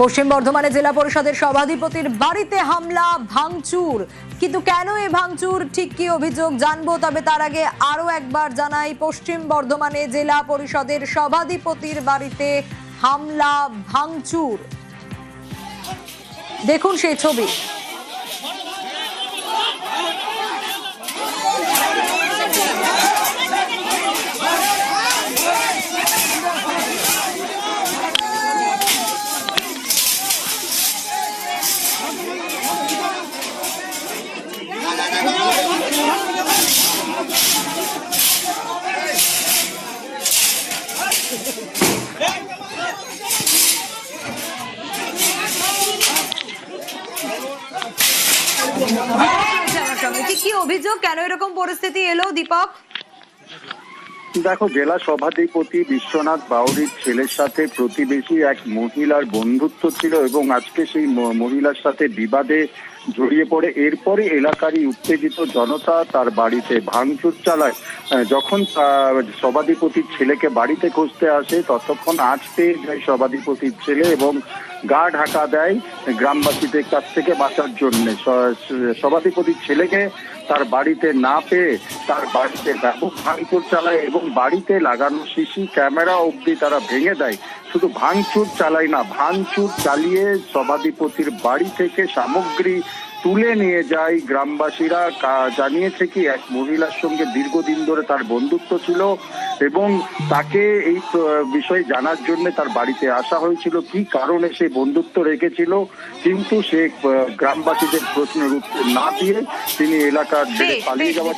পশ্চিম বর্ধমানে জেলা পরিষদের সভাধিপতির বাড়িতে হামলা, ভাঙচুর। কিন্তু কেন এই ভাঙচুর, ঠিক কি অভিযোগ জানবো, তবে তার আগে আরো একবার জানাই, পশ্চিম বর্ধমানে জেলা পরিষদের সভাধিপতির বাড়িতে হামলা, ভাঙচুর। দেখুন সেই ছবি। কি অভিযোগ, কেন এরকম পরিস্থিতি এলো দীপক? দেখো, জেলা সভাধিপতি বিশ্বনাথ বাউরির ছেলের সাথে প্রতিবেশী এক মহিলার বন্ধুত্ব ছিল এবং আজকে সেই মহিলার সাথে বিবাদে জড়িয়ে পড়ে। এরপরে এলাকারই উত্তেজিত জনতা তার বাড়িতে ভাঙচুর চালায়। যখন সভাধিপতির ছেলেকে বাড়িতে খুঁজতে আসে, ততক্ষণ আঁচ পেয়ে যায় সভাধিপতির ছেলে এবং গা ঢাকা দেয় গ্রামবাসীদের কাছ থেকে বাঁচার জন্য। সভাধিপতির ছেলেকে তার বাড়িতে না পেয়ে তার বাড়িতে ব্যাপক ভাঙচুর চালায় এবং বাড়িতে লাগানো সিসি ক্যামেরা অবধি তারা ভেঙে দেয়। শুধু ভাঙচুর চালায় না, ভাঙচুর চালিয়ে সভাধিপতির বাড়ি থেকে সামগ্রী তুলে নিয়ে যায়। গ্রামবাসীরা জানিয়েছে কি, এক মহিলার সঙ্গে দীর্ঘদিন ধরে তার বন্ধুত্ব ছিল এবং তাকে এই বিষয়ে জানার জন্য তার বাড়িতে আসা হয়েছিল, কি কারণে সে বন্ধুত্ব রেখেছিল, কিন্তু সে গ্রামবাসীদের প্রশ্নের উত্তর না দিয়ে তিনি এলাকার ছেড়ে পালিয়ে যাওয়া